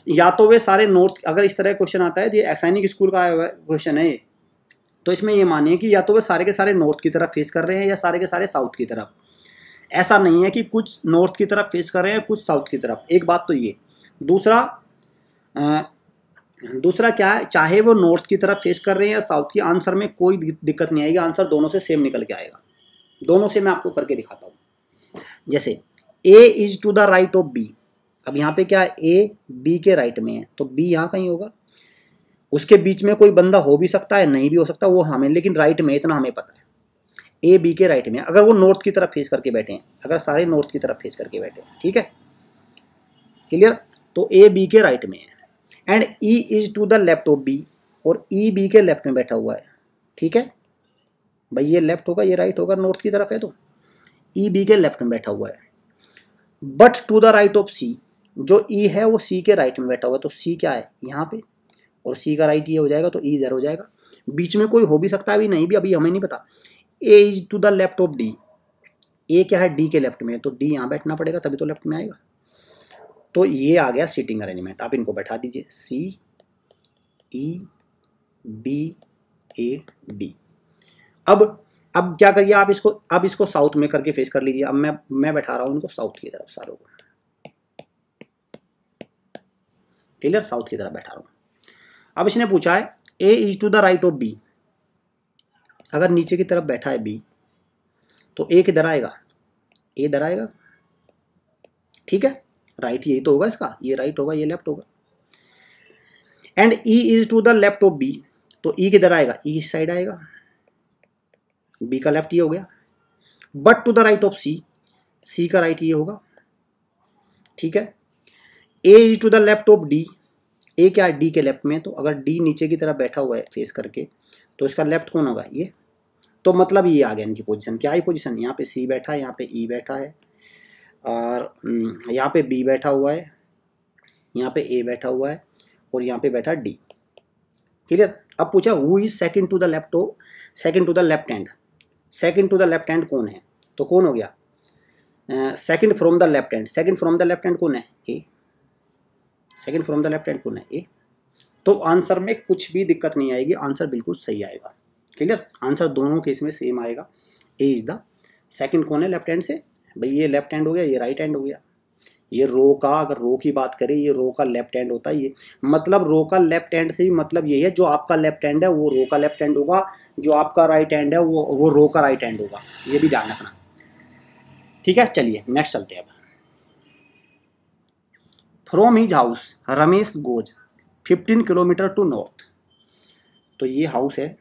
या तो वे सारे नॉर्थ, अगर इस तरह क्वेश्चन आता है तो ये सैनिक स्कूल का क्वेश्चन है, तो इसमें ये मानिए कि या तो वे सारे के सारे नॉर्थ की तरफ फेस कर रहे हैं या सारे के सारे साउथ की तरफ। ऐसा नहीं है कि कुछ नॉर्थ की तरफ फेस कर रहे हैं कुछ साउथ की तरफ, एक बात तो ये। दूसरा क्या है, चाहे वो नॉर्थ की तरफ फेस कर रहे हैं या साउथ की, आंसर में कोई दिक्कत नहीं आएगी, आंसर दोनों से सेम निकल के आएगा। दोनों से मैं आपको करके दिखाता हूँ। जैसे A is to the right of B, अब यहाँ पे क्या है, ए बी के राइट में है, तो बी यहाँ कहीं होगा। उसके बीच में कोई बंदा हो भी सकता है, नहीं भी हो सकता, वो हमें, लेकिन राइट में इतना हमें पता है। ए बी के राइट में, अगर वो नॉर्थ की तरफ फेस करके बैठे हैं, अगर सारे नॉर्थ की तरफ फेस करके बैठे हैं, ठीक है, क्लियर। तो ए बी के राइट में है। And E is to the left of B, और ई बी के लेफ्ट में बैठा हुआ है। ठीक है भाई, ये लेफ्ट होगा ये राइट होगा, नॉर्थ की तरफ है तो ई बी के लेफ्ट में बैठा हुआ है। But to the right of C, जो ई है वो सी के राइट में बैठा हुआ है, तो सी क्या है यहाँ पे, और सी का राइट ये हो जाएगा, तो ई इधर हो जाएगा। बीच में कोई हो भी सकता है, अभी नहीं भी, अभी हमें नहीं पता। A is to the left of D, A क्या है डी के लेफ्ट में, तो डी यहाँ बैठना पड़ेगा तभी तो लेफ्ट में आएगा। तो ये आ गया सीटिंग अरेंजमेंट। आप इनको बैठा दीजिए, सी ई बी ए डी। अब क्या करिए आप इसको, अब इसको साउथ में करके फेस कर लीजिए। अब मैं बैठा रहा हूं उनको साउथ की तरफ, सारों को क्लियर, साउथ की तरफ बैठा रहा हूं। अब इसने पूछा है A is to the right of B, अगर नीचे की तरफ बैठा है बी, तो ए किधर आएगा, ए इधर आएगा। ठीक है, राइट यही तो होगा इसका, ये राइट होगा ये लेफ्ट होगा। And E is to the left of B, तो ई किधर आएगा, ई इस साइड आएगा, बी का लेफ्ट ये हो गया। But to the right of C, C का राइट ये होगा। ठीक है, A is to the left of D, A क्या है डी के लेफ्ट में, तो अगर डी नीचे की तरफ बैठा हुआ है फेस करके, तो इसका लेफ्ट कौन होगा, ये। तो मतलब ये आ गया इनकी पोजीशन, क्या है पोजीशन, यहाँ पे सी बैठा है, यहाँ पे ई बैठा है, और यहाँ पे बी बैठा हुआ है, यहाँ पे ए बैठा हुआ है, और यहाँ पे बैठा डी। क्लियर। अब पूछा who is second to the left, second to the left hand, second to the left hand कौन है, तो कौन हो गया, second from the left hand, second from the left hand कौन है, A. Second from the left hand कौन है, ए। तो आंसर में कुछ भी दिक्कत नहीं आएगी, आंसर बिल्कुल सही आएगा। क्लियर, आंसर दोनों केस में सेम आएगा। ए इज द सेकंड कौन है लेफ्ट हैंड से, भाई ये लेफ्ट हैंड हो गया, ये राइट हैंड हो गया। ये रो का, अगर रो की बात करें, ये रो का लेफ्ट हैंड होता है, ये मतलब रो का लेफ्ट हैंड से भी मतलब ये है, जो आपका लेफ्ट हैंड है वो रो का लेफ्ट हैंड होगा, जो आपका राइट हैंड है वो रो का राइट हैंड होगा, ये भी ध्यान रखना। ठीक है, चलिए नेक्स्ट चलते हैं। अब from his house Ramesh goes 15 kilometre to north, तो ये हाउस है,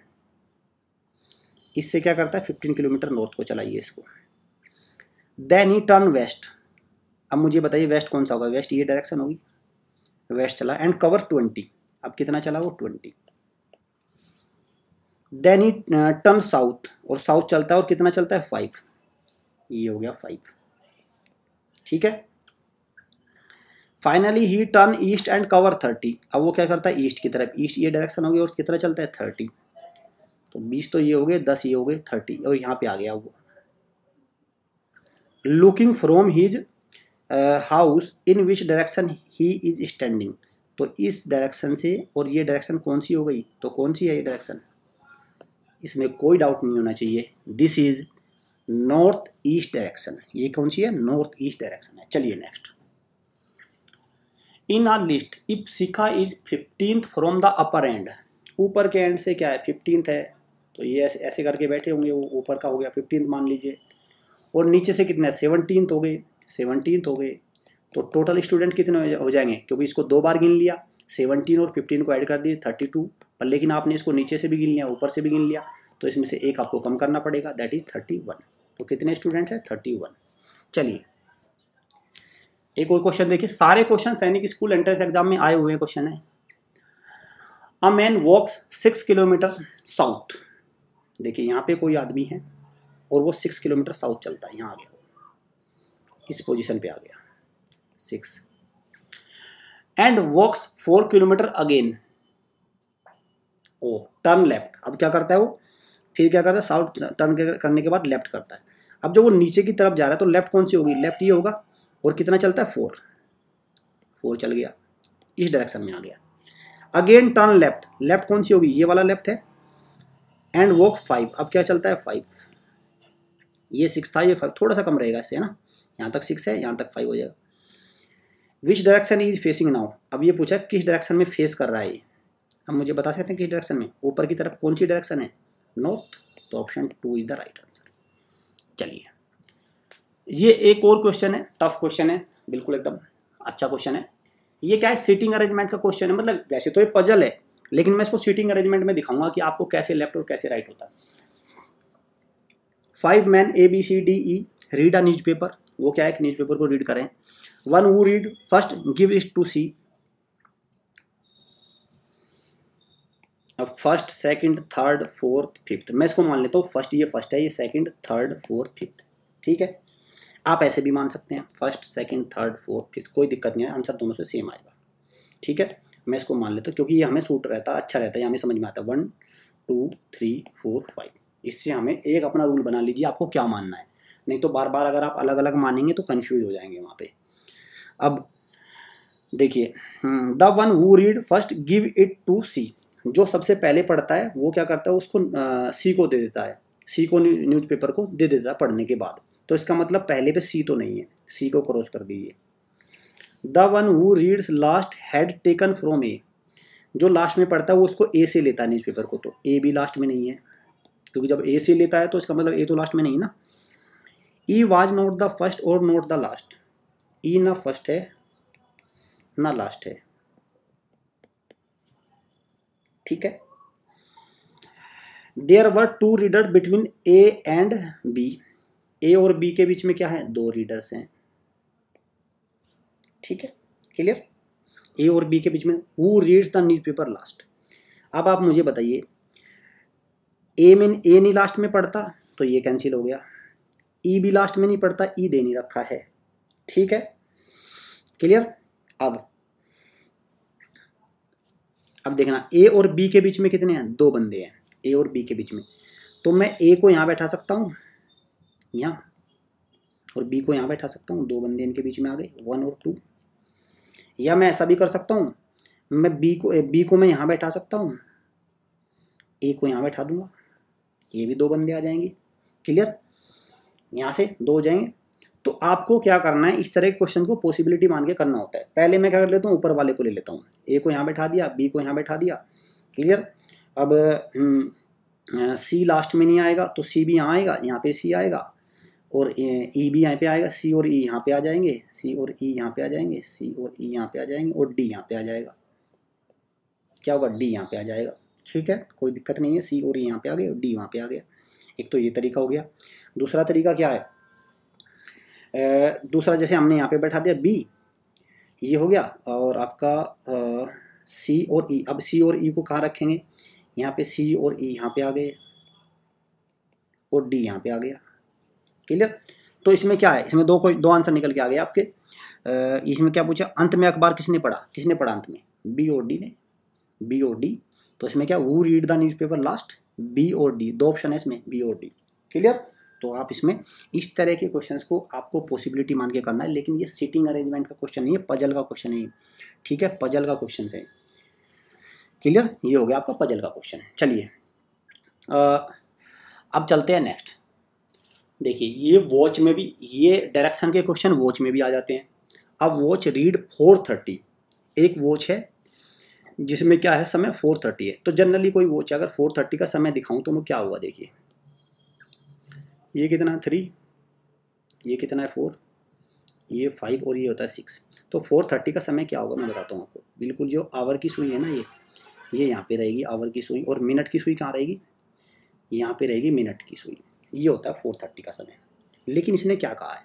इससे क्या करता है 15 किलोमीटर नॉर्थ को चलाइए इसको। देन ही टर्न वेस्ट, अब मुझे बताइए वेस्ट कौन सा होगा, वेस्ट ये डायरेक्शन होगी, वेस्ट चला एंड कवर 20, अब कितना चला वो 20। देन ही टर्न साउथ, और साउथ चलता है और कितना चलता है 5, ये हो गया 5, ठीक है। Finally he turn east and cover 30, अब वो क्या करता है ईस्ट की तरफ, ईस्ट ये डायरेक्शन हो गई और कितना चलता है 30, तो 20 तो ये हो गए, 10 ये हो गए 30, और यहाँ पे आ गया वो। Looking from his house in which direction he is standing, तो इस डायरेक्शन से, और ये डायरेक्शन कौन सी हो गई, तो कौन सी है ये डायरेक्शन, इसमें कोई डाउट नहीं होना चाहिए, this is north east direction, ये कौन सी है, नॉर्थ ईस्ट डायरेक्शन है। चलिए next, in our list if Shikha is 15th from the upper and, ऊपर के एंड से क्या है 15th है, तो ये ऐसे ऐसे करके बैठे होंगे, वो ऊपर का हो गया 15th मान लीजिए, और नीचे से कितने 17th हो गए, 17th हो गए, तो टोटल स्टूडेंट कितने हो जाएंगे, क्योंकि इसको 2 बार गिन लिया, 17 और 15 को ऐड कर दिए 32, पर लेकिन आपने इसको नीचे से भी गिन लिया ऊपर से भी गिन लिया, तो इसमें से एक आपको कम करना पड़ेगा, दैट इज 31, तो कितने स्टूडेंट्स हैं 31। चलिए एक और क्वेश्चन देखिए, सारे क्वेश्चन सैनिक स्कूल एंट्रेंस एग्जाम में आए हुए क्वेश्चन है। A man walks 6 kilometre south, देखिए यहाँ पे कोई आदमी है और वो 6 किलोमीटर साउथ चलता है, यहाँ आ गया इस पोजीशन पे आ गया 6, and walks 4 kilometre again, oh turn left, अब क्या करता है वो, फिर क्या करता है साउथ टर्न करने के बाद लेफ्ट करता है। अब जब वो नीचे की तरफ जा रहा है तो लेफ्ट कौन सी होगी, लेफ्ट ये होगा, और कितना चलता है 4 चल गया, इस डायरेक्शन में आ गया। अगेन टर्न लेफ्ट, लेफ्ट कौन सी होगी, ये वाला लेफ्ट है, एंड वॉक 5, अब क्या चलता है 5, ये 6 था ये 5, थोड़ा सा कम रहेगा इससे है ना, यहाँ तक 6 है यहाँ तक 5 हो जाएगा। Which direction is facing now, अब ये पूछा किस डायरेक्शन में फेस कर रहा है ये, अब मुझे बता सकते हैं किस डायरेक्शन में, ऊपर की तरफ कौन सी डायरेक्शन है, नॉर्थ, तो option 2 is the right answer. चलिए ये एक और क्वेश्चन है, टफ क्वेश्चन है, बिल्कुल एकदम अच्छा क्वेश्चन है। ये क्या है, सीटिंग अरेंजमेंट का क्वेश्चन है, मतलब वैसे तो ये पजल है, लेकिन मैं इसको सीटिंग अरेंजमेंट में दिखाऊंगा कि आपको कैसे लेफ्ट और कैसे राइट होता है। 5 men ABCDE read a newspaper, वो क्या है, एक न्यूज़पेपर को रीड करें। 1 who read first give it to C, अब first second third fourth fifth, मैं इसको मान लेता हूँ फर्स्ट, ये फर्स्ट है, ये सेकंड थर्ड फोर्थ फिफ्थ, ठीक है। आप ऐसे भी मान सकते हैं first second third fourth fifth, कोई दिक्कत नहीं है, आंसर दोनों से सेम आएगा, ठीक है। मैं इसको मान लेता हूँ क्योंकि ये हमें सूट रहता है, अच्छा रहता है, हमें समझ में आता है। 1 2 3 4 5, इससे हमें एक अपना रूल बना लीजिए आपको क्या मानना है, नहीं तो बार बार अगर आप अलग अलग मानेंगे तो कन्फ्यूज हो जाएंगे वहाँ पे। अब देखिए, the one who read first give it to C, जो सबसे पहले पढ़ता है वो क्या करता है, उसको सी को दे देता है, सी को न्यूज़पेपर को दे देता है पढ़ने के बाद, तो इसका मतलब पहले पे सी तो नहीं है, सी को क्रॉस कर दीजिए। The one who reads last had taken from A, जो लास्ट में पढ़ता है वो उसको ए से लेता है न्यूज़पेपर को, तो ए भी लास्ट में नहीं है, क्योंकि जब ए से लेता है तो इसका मतलब ए तो लास्ट में नहीं ना। E was not the first और नॉट द लास्ट, ई ना फर्स्ट है ना लास्ट है, ठीक है। There were 2 reader between A and B, A और बी के बीच में क्या है, 2 रीडर्स हैं, ठीक है, क्लियर। ए और बी के बीच में who reads the newspaper last, अब आप मुझे बताइए ए में ए नहीं लास्ट में पढ़ता तो ये कैंसिल हो गया, ई भी लास्ट में नहीं पढ़ता, ई दे नहीं रखा है, ठीक है, क्लियर। अब देखना ए और बी के बीच में कितने हैं, 2 बंदे हैं ए और बी के बीच में, तो मैं ए को यहाँ बैठा सकता हूँ यहाँ, और बी को यहाँ बैठा सकता हूँ, 2 बंदे इनके बीच में आ गए 1 और 2, या मैं ऐसा भी कर सकता हूँ, मैं बी को मैं यहाँ बैठा सकता हूँ, ए को यहाँ बैठा दूंगा, ये भी 2 बंदे आ जाएंगे, क्लियर, यहाँ से 2 हो जाएंगे। तो आपको क्या करना है, इस तरह के क्वेश्चन को पॉसिबिलिटी मान के करना होता है। पहले मैं क्या कर लेता हूँ, ऊपर वाले को ले लेता हूँ, ए को यहाँ बैठा दिया, बी को यहाँ बैठा दिया, क्लियर। अब सी लास्ट में नहीं आएगा तो सी भी यहाँ आएगा, यहाँ पे सी आएगा, और ई भी यहाँ पे आएगा, सी और ई यहाँ पे आ जाएंगे, सी और ई यहाँ पे आ जाएंगे, सी और ई यहाँ पे आ जाएंगे, और डी यहाँ पे आ जाएगा, क्या होगा, डी यहाँ पे आ जाएगा, ठीक है, कोई दिक्कत नहीं है, सी और ई यहाँ पे आ गए और डी वहाँ पे आ गया। एक तो ये तरीका हो गया। दूसरा तरीका क्या है, दूसरा जैसे हमने यहाँ पे बैठा दिया बी, ये हो गया, और आपका सी और ई। अब सी और ई को कहाँ रखेंगे, यहाँ पे सी और ई यहाँ पे आ गए और डी यहाँ पे आ गया। क्लियर। तो इसमें क्या है, इसमें दो आंसर निकल के आ गए आपके। इसमें क्या पूछा, अंत में अखबार किसने पढ़ा अंत में, बी और डी ने, बी और डी। तो इसमें क्या, who read the newspaper last, B और डी, दो ऑप्शन है इसमें, बी और डी। क्लियर। तो आप इसमें इस तरह के क्वेश्चंस को आपको पॉसिबिलिटी मान के करना है, लेकिन ये सीटिंग अरेंजमेंट का क्वेश्चन नहीं है, पजल का क्वेश्चन है। ठीक है, पजल का क्वेश्चन है। क्लियर, ये हो गया आपका पजल का क्वेश्चन। चलिए अब चलते हैं नेक्स्ट। देखिए ये वॉच में भी, ये डायरेक्शन के क्वेश्चन वॉच में भी आ जाते हैं। अब वॉच रीड 4:30, एक वॉच है जिसमें क्या है, समय 4:30 है। तो जनरली कोई वॉच अगर 4:30 का समय दिखाऊं तो वो क्या होगा, देखिए ये कितना है 3, ये कितना है 4, ये 5 और ये होता है 6। तो 4:30 का समय क्या होगा मैं बताता हूँ आपको। बिल्कुल जो आवर की सुई है ना, ये यहाँ पे रहेगी आवर की सुई, और मिनट की सुई कहाँ रहेगी, यहाँ पे रहेगी मिनट की सुई। ये होता है 4:30 का समय। लेकिन इसने क्या कहा है,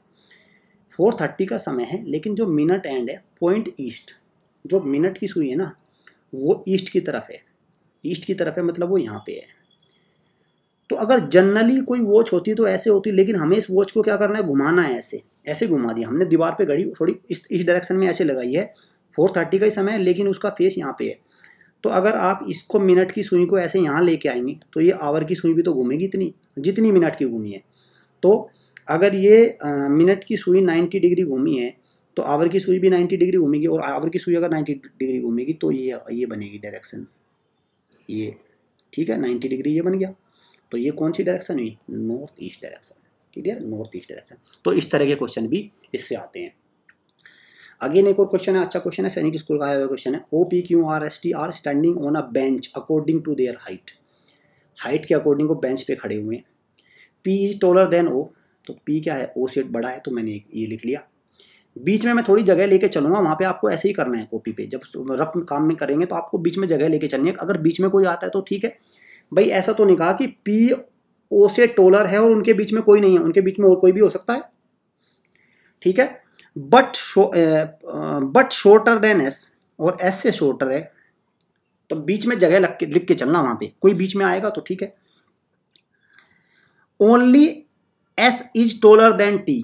4:30 का समय है, लेकिन जो मिनट एंड है पॉइंट ईस्ट, जो मिनट की सुई है ना वो ईस्ट की तरफ है, ईस्ट की तरफ है, मतलब वो यहाँ पे है। तो अगर जनरली कोई वॉच होती तो ऐसे होती, लेकिन हमें इस वॉच को क्या करना है, घुमाना है, ऐसे घुमा दिया हमने, दीवार पे घड़ी थोड़ी इस डायरेक्शन में ऐसे लगाई है। 4:30 का ही समय है, लेकिन उसका फेस यहाँ पे है। तो अगर आप इसको मिनट की सुई को ऐसे यहाँ लेके आएंगे तो ये आवर की सुई भी तो घूमेगी इतनी जितनी मिनट की घूमी है। तो अगर ये मिनट की सुई 90 डिग्री घूमी है तो आवर की सुई भी 90 डिग्री घूमेगी, और आवर की सुई अगर 90 डिग्री घूमेगी तो ये बनेगी डायरेक्शन ये। ठीक है, 90 डिग्री ये बन गया। तो ये कौन सी डायरेक्शन हुई, north east direction. Clear, north east direction. तो इस तरह के क्वेश्चन भी इससे आते हैं। अगेन एक और क्वेश्चन है, अच्छा क्वेश्चन है, सैनिक स्कूल का आया हुआ क्वेश्चन है। OPQRST are standing on a bench according to their height, height के अकॉर्डिंग वो बेंच पे खड़े हुए हैं। P is taller than O, तो P क्या है, O से बड़ा है, तो मैंने ये लिख लिया। बीच में मैं थोड़ी जगह लेके चलूंगा, वहाँ पे आपको ऐसे ही करना है कॉपी पे, जब रफ काम में करेंगे तो आपको बीच में जगह लेके चलनी है। अगर बीच में कोई आता है तो ठीक है भाई, ऐसा तो नहीं कहा कि P O से टॉलर है और उनके बीच में कोई नहीं है, उनके बीच में और कोई भी हो सकता है। ठीक है, बट शॉर्टर देन S, और S से शॉर्टर है, तो बीच में जगह लिख के चलना, वहां पे कोई बीच में आएगा तो ठीक है। Only S is taller then T,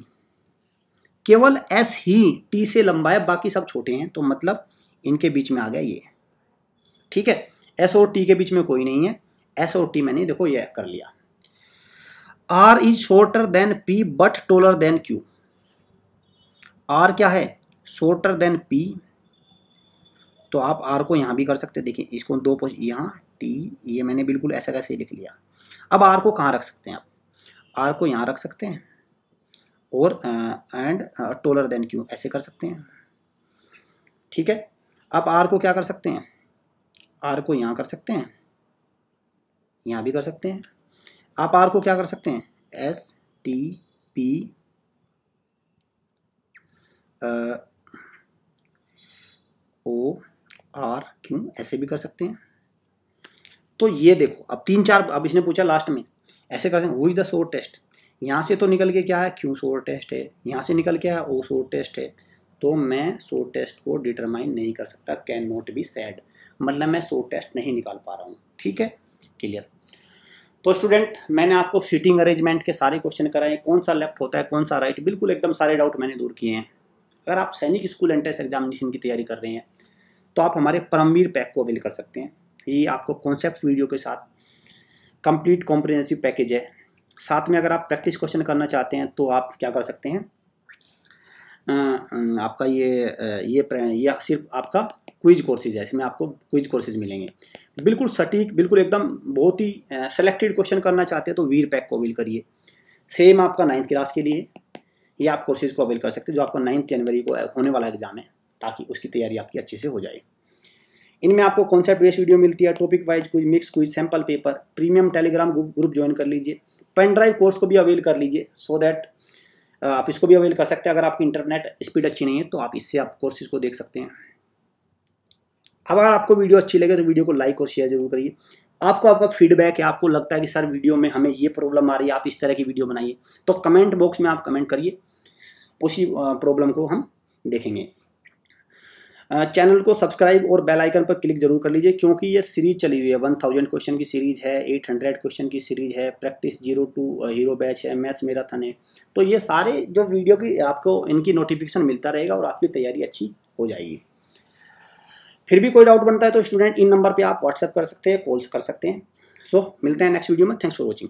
केवल S ही T से लंबा है, बाकी सब छोटे हैं, तो मतलब इनके बीच में आ गया ये। ठीक है, S और T के बीच में कोई नहीं है, S और T मैंने देखो ये कर लिया। R is shorter than P but taller than Q, R क्या है, शॉर्टर देन P, तो आप R को यहाँ भी कर सकते हैं। देखिए इसको दो यहाँ T, ये मैंने बिल्कुल ऐसा कैसे लिख लिया। अब R को कहाँ रख सकते हैं आप, R को यहाँ रख सकते हैं, और एंड टॉलर देन Q ऐसे कर सकते हैं। ठीक है, आप R को क्या कर सकते हैं, R को यहाँ कर सकते हैं, यहाँ भी कर सकते हैं। आप R को क्या कर सकते हैं, S T P O R Q ऐसे भी कर सकते हैं। तो ये देखो अब 3-4, अब इसने पूछा लास्ट में ऐसे कर सकते हैं। व्हिच द शॉर्ट टेस्ट, यहाँ से तो निकल के क्या है, Q शॉर्ट टेस्ट है, यहाँ से निकल के है O शॉर्ट टेस्ट है, तो मैं शॉर्ट टेस्ट को डिटरमाइन नहीं कर सकता, कैन नॉट बी सेड, मतलब मैं शॉर्ट टेस्ट नहीं निकाल पा रहा हूँ। ठीक है, क्लियर। तो स्टूडेंट मैंने आपको सीटिंग अरेंजमेंट के सारे क्वेश्चन कराए, कौन सा लेफ्ट होता है कौन सा राइट, बिल्कुल एकदम सारे डाउट मैंने दूर किए हैं। अगर आप सैनिक स्कूल एंट्रेंस एग्जामिनेशन की तैयारी कर रहे हैं तो आप हमारे परमवीर पैक को अवेल कर सकते हैं। ये आपको कॉन्सेप्ट वीडियो के साथ कंप्लीट कॉम्प्रिहेंसिव पैकेज है। साथ में अगर आप प्रैक्टिस क्वेश्चन करना चाहते हैं तो आप क्या कर सकते हैं, आपका ये सिर्फ आपका क्विज कोर्सेज है, इसमें आपको क्विज कोर्सेज मिलेंगे बिल्कुल सटीक, बिल्कुल एकदम बहुत ही सेलेक्टेड क्वेश्चन करना चाहते हैं तो वीर पैक को अवेल करिए। सेम आपका 9th क्लास के लिए ये आप कोर्सेज को अवेल कर सकते हैं, जो आपका 9 जनवरी को होने वाला एग्जाम है, ताकि उसकी तैयारी आपकी अच्छे से हो जाए। इनमें आपको कॉन्सेप्ट बेस्ड वीडियो मिलती है, topic wise quiz, mix quiz, sample paper, premium Telegram group join कर लीजिए, पेन ड्राइव कोर्स को भी अवेल कर लीजिए, सो दैट आप इसको भी अवेल कर सकते हैं। अगर आपकी इंटरनेट स्पीड अच्छी नहीं है तो आप इससे आप कोर्सेज को देख सकते हैं। अब अगर आपको वीडियो अच्छी लगे तो वीडियो को लाइक और शेयर जरूर करिए। आपका फीडबैक है, आपको लगता है कि सर वीडियो में हमें ये प्रॉब्लम आ रही है, आप इस तरह की वीडियो बनाइए, तो कमेंट बॉक्स में आप कमेंट करिए। उसी प्रॉब्लम को हम देखेंगे। चैनल को सब्सक्राइब और बेल आइकन पर क्लिक जरूर कर लीजिए, क्योंकि ये सीरीज चली हुई है, 1000 क्वेश्चन की सीरीज है, 800 क्वेश्चन की सीरीज है, प्रैक्टिस 02 हीरो बैच है, मैथ्स मैराथन है। तो ये सारे जो वीडियो की आपको इनकी नोटिफिकेशन मिलता रहेगा और आपकी तैयारी अच्छी हो जाएगी। फिर भी कोई डाउट बनता है तो स्टूडेंट इन नंबर पर आप व्हाट्सएप कर सकते हैं, कॉल्स कर सकते हैं। सो मिलते हैं नेक्स्ट वीडियो में। Thanks for watching.